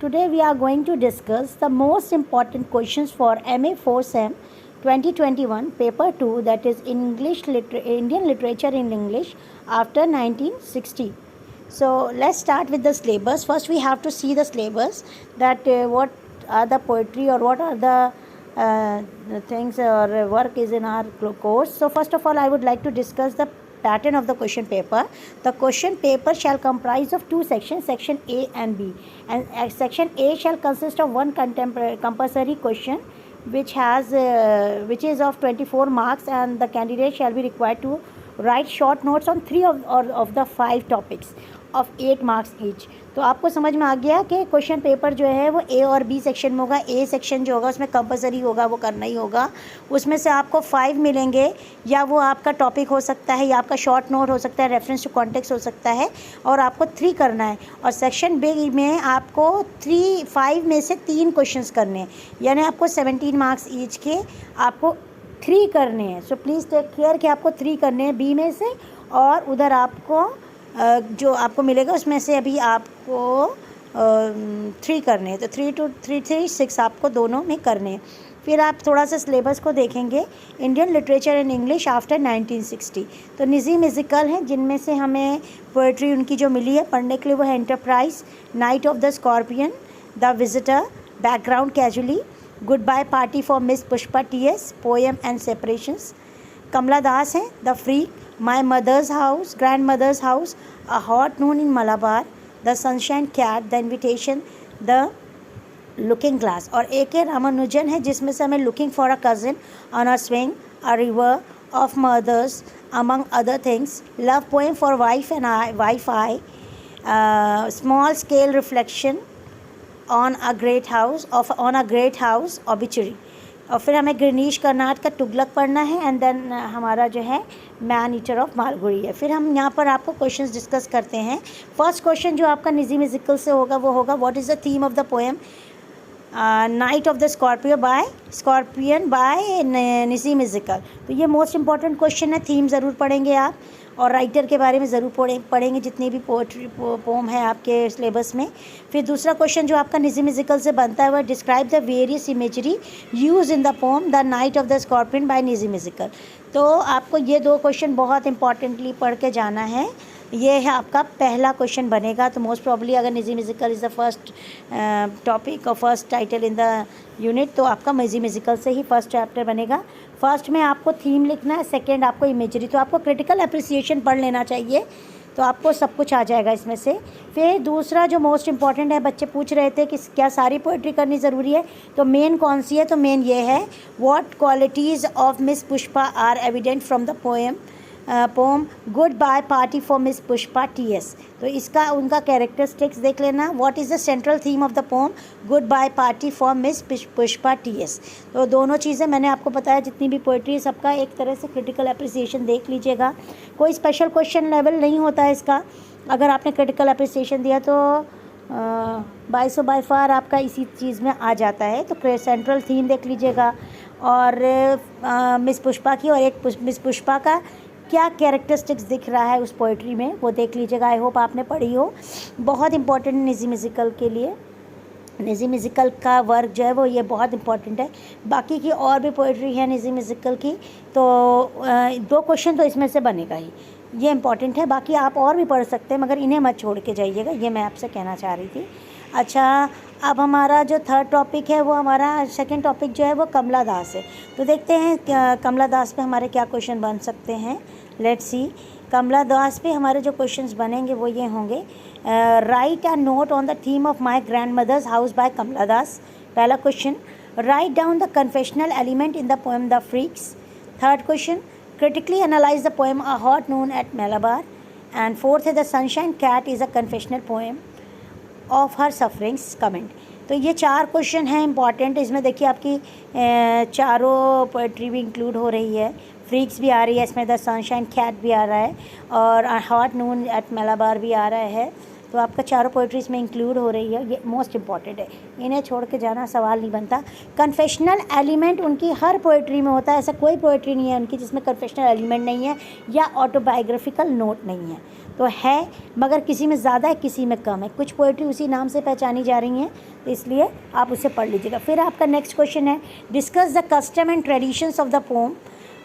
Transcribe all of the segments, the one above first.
Today we are going to discuss the most important questions for MA 4 SEM 2021 paper 2, that is Indian literature in English after 1960. So let's start with the syllabus. First we have to see the syllabus, that what are the poetry or what are the things or work is in our course. So first of all I would like to discuss the pattern of the question paper. The question paper shall comprise of two sections, section A and B, and section A shall consist of one compulsory question which is of 24 marks, and the candidate shall be required to write short notes on 3 of the 5 topics of 8 marks each. तो आपको समझ में आ गया कि question paper जो है वो ए और बी सेक्शन में होगा. ए सेक्शन जो होगा उसमें कंपलसरी होगा, वो करना ही होगा. उसमें से आपको 5 मिलेंगे, या वो आपका टॉपिक हो सकता है, या आपका शॉर्ट नोट हो सकता है, रेफरेंस टू कॉन्टेक्स्ट हो सकता है, और आपको 3 करना है. और सेक्शन बी में आपको 5 में से 3 क्वेश्चंस करने हैं, यानी आपको 17 मार्क्स ईच के आपको 3 करने हैं. सो प्लीज़ टेक केयर कि आपको 3 करने हैं बी में से, और उधर आपको जो आपको मिलेगा उसमें से अभी आपको 3 करने हैं. तो 3 to 3 6 आपको दोनों में करने हैं. फिर आप थोड़ा सा सिलेबस को देखेंगे. Indian literature in English after 1960. तो निजी म्यूज़िकल हैं जिनमें से हमें पोइट्री उनकी जो मिली है पढ़ने के लिए वो है enterprise, night of the scorpion, the visitor, background casually, good bye party for miss Pushpa TS, poem and separations. Kamala Das हैं the freak, my mother's house, grandmother's house, a hot noon in Malabar, the sunshine cat, the invitation, the looking glass. और A Ramanujan है जिसमें से हमें looking for a cousin, on a swing, a river, of mothers, among other things, love poem for wife and wife I, small scale reflection on a great house, obituary. और फिर हमें greenish Karnat का तुगलक पढ़ना है, एंड देन हमारा जो है man eater of Malgudi है. फिर हम यहाँ पर आपको क्वेश्चंस डिस्कस करते हैं. फर्स्ट क्वेश्चन जो आपका निजी म्यूजिकल से होगा वो होगा what is the theme of the poem night of the scorpion by Nissim Ezekiel. तो ये मोस्ट इंपॉर्टेंट क्वेश्चन है. थीम ज़रूर पढ़ेंगे आप, और राइटर के बारे में ज़रूर पढ़ेंगे जितनी भी पोएट्री पोम है आपके सिलेबस में. फिर दूसरा क्वेश्चन जो आपका निजी म्यूजिकल से बनता है वह describe the various imagery use in the poem the night of the scorpion by Nissim Ezekiel. तो आपको ये 2 क्वेश्चन बहुत इंपॉर्टेंटली पढ़ के जाना है. ये है आपका पहला क्वेश्चन बनेगा. तो मोस्ट प्रॉब्ली अगर निजी म्यूजिकल इज़ द फर्स्ट टॉपिक और first title in the unit, तो आपका निजी म्यूजिकल से ही फर्स्ट चैप्टर बनेगा. फर्स्ट में आपको थीम लिखना है, सेकंड आपको इमेजरी. तो आपको क्रिटिकल अप्रिसिएशन पढ़ लेना चाहिए, तो आपको सब कुछ आ जाएगा इसमें से. फिर दूसरा जो मोस्ट इंपॉर्टेंट है, बच्चे पूछ रहे थे कि क्या सारी पोइट्री करनी ज़रूरी है, तो मेन कौन सी है. तो मेन ये है what qualities of miss Pushpa are evident from the poem good bye party for miss Pushpa T S. तो इसका उनका कैरेक्टरिस्टिक्स देख लेना. What is the central theme of the poem good bye party for miss Pushpa T S. तो दोनों चीज़ें मैंने आपको बताया, जितनी भी पोइट्री है सबका एक तरह से क्रिटिकल अप्रिसिएशन देख लीजिएगा. कोई स्पेशल क्वेश्चन लेवल नहीं होता है इसका. अगर आपने क्रिटिकल अप्रिसिएशन दिया तो बाय फार आपका इसी चीज़ में आ जाता है. तो सेंट्रल थीम देख लीजिएगा, और मिस पुष्पा की और एक मिस पुष्पा का क्या कैरेक्टरिस्टिक्स दिख रहा है उस पोइट्री में, वो देख लीजिएगा. आई होप आपने पढ़ी हो. बहुत इंपॉर्टेंट निजी म्यूजिकल के लिए, निजी म्यूजिकल का वर्क जो है वो ये बहुत इंपॉर्टेंट है. बाकी की और भी पोइट्री है निजी म्यूजिकल की, तो 2 क्वेश्चन तो इसमें से बनेगा ही. ये इंपॉर्टेंट है. बाकी आप और भी पढ़ सकते हैं, मगर इन्हें मत छोड़ के जाइएगा. ये मैं आपसे कहना चाह रही थी. अच्छा, अब हमारा जो थर्ड टॉपिक है वो हमारा सेकंड टॉपिक जो है वो कमला दास है. तो देखते हैं कमला दास पे हमारे क्या क्वेश्चन बन सकते हैं. Let's see. कमला दास पे हमारे जो क्वेश्चंस बनेंगे वो ये होंगे. Write a note on the theme of my grandmother's house by Kamala Das. पहला question. Write down the confessional element in the poem the freaks. Third question. Critically analyse the poem a hot noon at Malabar. And fourth है the sunshine cat is a confessional poem of her sufferings comment. तो ये 4 question हैं important. इसमें देखिए आपकी चारों poetry भी include हो रही है. फ्रीक्स भी आ रही है इसमें, द सनशाइन कैट भी आ रहा है, और हॉट नून एट मलाबार भी आ रहा है, तो आपका चारों पोइट्री इसमें इंक्लूड हो रही है, ये मोस्ट इंपॉर्टेंट है, इन्हें छोड़ के जाना सवाल नहीं बनता। कन्फेशनल एलिमेंट उनकी हर पोइट्री में होता है, ऐसा कोई पोइट्री नहीं है उनकी जिसमें कन्फेशनल एलिमेंट नहीं है या ऑटोबायोग्राफिकल नोट नहीं है, तो है मगर किसी में ज़्यादा है किसी में कम है। कुछ पोइट्री उसी नाम से पहचानी जा रही हैं, तो इसलिए आप उसे पढ़ लीजिएगा। फिर आपका नेक्स्ट क्वेश्चन है, discuss the custom and traditions of the poem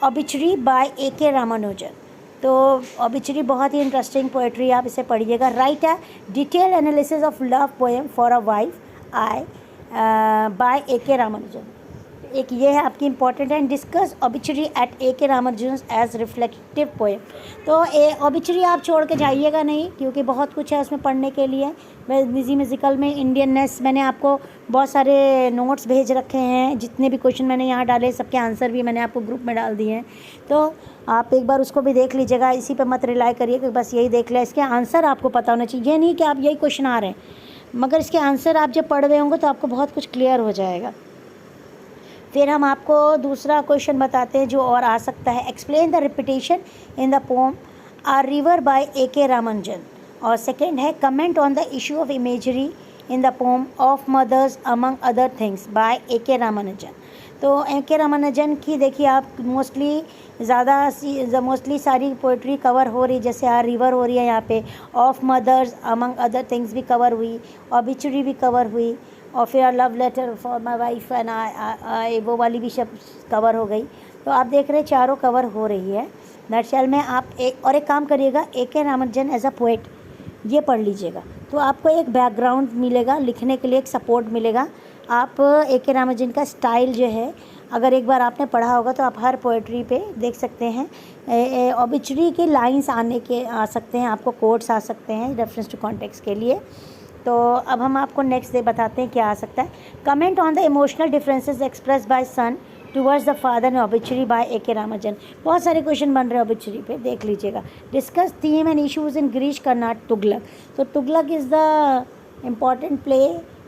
obituary by A.K. Ramanujan. तो ऑबिचरी बहुत ही इंटरेस्टिंग पोएट्री, आप इसे पढ़िएगा। राइट है detail analysis of love poem for a wife I by A.K. Ramanujan, एक ये है आपकी इंपॉर्टेंट है। Discuss obituary at A.K. Ramanujan as reflective poem. तो ऑबिचरी आप छोड़ के जाइएगा नहीं, क्योंकि बहुत कुछ है उसमें पढ़ने के लिए। बिजी म्यूजिकल में इंडियननेस, मैंने आपको बहुत सारे नोट्स भेज रखे हैं, जितने भी क्वेश्चन मैंने यहाँ डाले सबके आंसर भी मैंने आपको ग्रुप में डाल दिए हैं, तो आप एक बार उसको भी देख लीजिएगा। इसी पे मत रिलाई करिए कि बस यही देख लें, इसके आंसर आपको पता होना चाहिए। ये नहीं कि आप यही क्वेश्चन आ रहे हैं, मगर इसके आंसर आप जब पढ़ रहे होंगे तो आपको बहुत कुछ क्लियर हो जाएगा। फिर हम आपको दूसरा क्वेश्चन बताते हैं जो और आ सकता है। Explain the repetition in the poem our river by A.K. Ramanujan. और सेकंड है comment on the issue of imagery in the poem of mothers among other things by A.K. Ramanujan. तो A.K. रामानुजन की देखिए आप मोस्टली सारी पोइट्री कवर हो रही, जैसे आर रिवर हो रही है यहाँ पे, of mothers among other things भी कवर हुई, ऑबिचुरी भी कवर हुई, और फिर love letter for my wife and I वो वाली भी सब कवर हो गई। तो आप देख रहे हैं चारों कवर हो रही है। नटशेल में आप एक काम करिएगा, A.K. Ramanujan as a poet ये पढ़ लीजिएगा, तो आपको एक बैकग्राउंड मिलेगा, लिखने के लिए एक सपोर्ट मिलेगा। आप A.K. रामानुजन का स्टाइल जो है अगर एक बार आपने पढ़ा होगा तो आप हर पोएट्री पे देख सकते हैं। ऑबिचुरी के लाइन्स आ सकते हैं, आपको कोट्स आ सकते हैं रेफरेंस टू कॉन्टेक्स्ट के लिए। तो अब हम आपको नेक्स्ट डे बताते हैं क्या आ सकता है। Comment on the emotional differences express by son towards the father in obituary by A.K. Ramanujan. बहुत सारे क्वेश्चन बन रहे हैं ऑबिचुरी पे, देख लीजिएगा। Discuss theme and issues in Girish Karnad Tughlaq. तो Tughlaq is the important play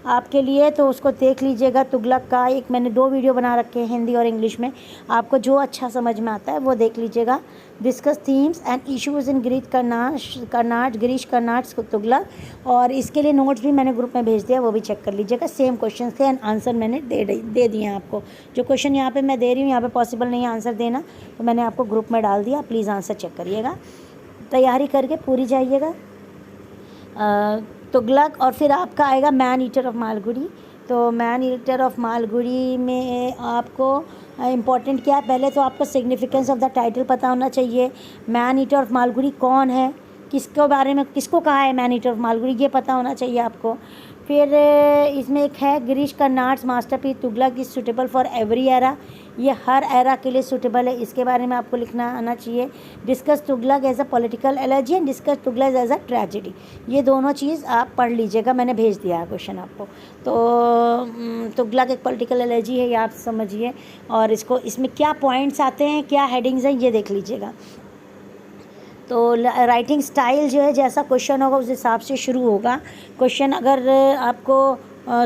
आपके लिए, तो उसको देख लीजिएगा। तुगलक का एक मैंने 2 वीडियो बना रखे हैं हिंदी और इंग्लिश में, आपको जो अच्छा समझ में आता है वो देख लीजिएगा। डिस्कस थीम्स एंड इश्यूज़ इन गिरीश कर्नाड तुगलक, और इसके लिए नोट्स भी मैंने ग्रुप में भेज दिया, वो भी चेक कर लीजिएगा। सेम क्वेश्चन थे एंड आंसर मैंने दे दिए हैं आपको। जो क्वेश्चन यहाँ पे मैं दे रही हूँ, यहाँ पे पॉसिबल नहीं है आंसर देना, तो मैंने आपको ग्रुप में डाल दिया, प्लीज़ आंसर चेक करिएगा, तैयारी करके पूरी जाइएगा। तुगलक, और फिर आपका आएगा मैन ईटर ऑफ मालगुडी। तो मैन ईटर ऑफ मालगुडी में आपको इम्पॉर्टेंट क्या है, पहले तो आपको सिग्निफिकेंस ऑफ द टाइटल पता होना चाहिए। मैन ईटर ऑफ मालगुडी कौन है, किसके बारे में, किसको कहा है मैन ईटर ऑफ मालगुडी, ये पता होना चाहिए आपको। फिर इसमें एक है Girish Karnad's masterpiece Tughlaq is suitable for every era, ये हर एरा के लिए सूटेबल है, इसके बारे में आपको लिखना आना चाहिए। Discuss Tughlaq as a political allergy and discuss Tughlaq as a tragedy, ये दोनों चीज़ आप पढ़ लीजिएगा, मैंने भेज दिया है क्वेश्चन आपको। तो तुगलक एक पॉलिटिकल एलर्जी है, ये आप समझिए, और इसमें क्या पॉइंट्स आते हैं, क्या हेडिंग्स हैं, ये देख लीजिएगा। तो राइटिंग स्टाइल जो है, जैसा क्वेश्चन होगा उस हिसाब से शुरू होगा क्वेश्चन। अगर आपको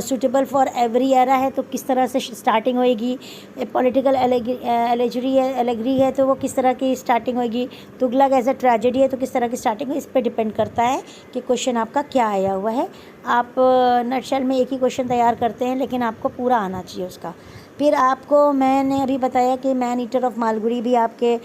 सूटेबल फॉर एवरी एरा है तो किस तरह से स्टार्टिंग होएगी, पॉलिटिकल एलेगरी है तो वो किस तरह की स्टार्टिंग होएगी, तुगलक एज अ ट्रेजेडी है तो किस तरह की स्टार्टिंग है, इस पर डिपेंड करता है कि क्वेश्चन आपका क्या आया हुआ है। आप नटशेल में एक ही क्वेश्चन तैयार करते हैं, लेकिन आपको पूरा आना चाहिए उसका। फिर आपको मैंने अभी बताया कि मैन ईटर ऑफ मालगुडी भी आपके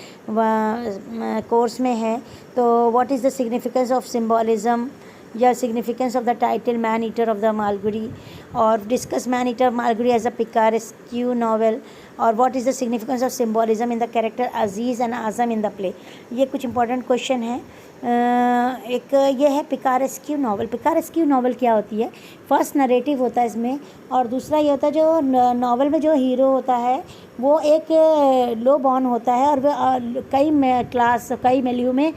कोर्स में है। तो what is the significance of symbolism या significance of the title man eater of the Malgudi, और discuss man eater of Malgudi as a picaresque novel, और what is the significance of symbolism in the character Aziz and Azam in the play. ये कुछ important question है। एक ये है पिकारेस्क्यू novel. पिकारेस्क्यू novel क्या होती है, फर्स्ट नरेटिव होता है इसमें, और दूसरा ये होता है जो नॉवल में जो हीरो होता है वो एक लो बॉर्न होता है, और वह कई मिलियो में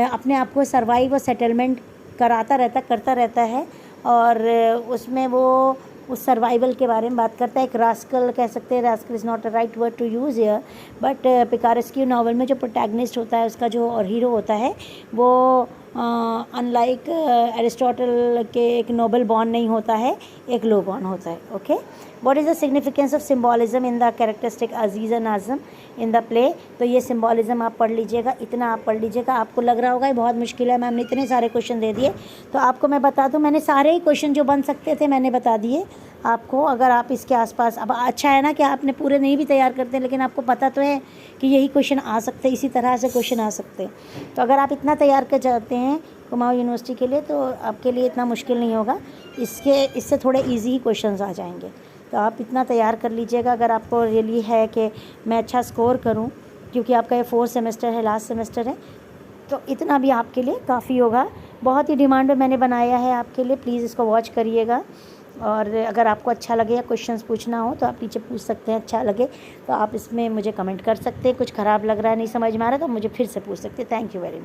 अपने आप को सर्वाइव और सेटलमेंट करता रहता है, और उसमें वो उस सर्वाइवल के बारे में बात करता है। एक रास्कल कह सकते हैं, rascal is not a right word to use here, but picaresque novel में जो प्रोटैगनिस्ट होता है उसका जो और हीरो होता है वो अनलाइक एरिस्टोटल के एक नोबल बॉन्ड नहीं होता है, एक लो बॉन्ड होता है. Okay. What is the significance of symbolism in the characteristic Aziz and Azam in the play. तो ये सिम्बॉलिज्म आप पढ़ लीजिएगा, इतना आप पढ़ लीजिएगा. आपको लग रहा होगा ये बहुत मुश्किल है, मैम ने इतने सारे क्वेश्चन दे दिए. तो आपको मैं बता दूं, मैंने सारे ही क्वेश्चन जो बन सकते थे मैंने बता दिए आपको. अगर आप इसके आसपास, अब अच्छा है ना कि आपने पूरे नहीं भी तैयार करते, लेकिन आपको पता तो है कि यही क्वेश्चन आ सकते हैं, इसी तरह से क्वेश्चन आ सकते हैं. तो अगर आप इतना तैयार कर जाते हैं कुमाऊं यूनिवर्सिटी के लिए, तो आपके लिए इतना मुश्किल नहीं होगा. इससे थोड़े ईजी ही क्वेश्चन आ जाएंगे. तो आप इतना तैयार कर लीजिएगा. अगर आपको रियली है कि मैं अच्छा स्कोर करूं, क्योंकि आपका ये 4th सेमेस्टर है, लास्ट सेमेस्टर है, तो इतना भी आपके लिए काफ़ी होगा. बहुत ही डिमांड में मैंने बनाया है आपके लिए. प्लीज़ इसको वॉच करिएगा. और अगर आपको अच्छा लगे या क्वेश्चंस पूछना हो तो आप नीचे पूछ सकते हैं. अच्छा लगे तो आप इसमें मुझे कमेंट कर सकते हैं. कुछ ख़राब लग रहा है, नहीं समझ में आ रहा तो मुझे फिर से पूछ सकते हैं. Thank you very much.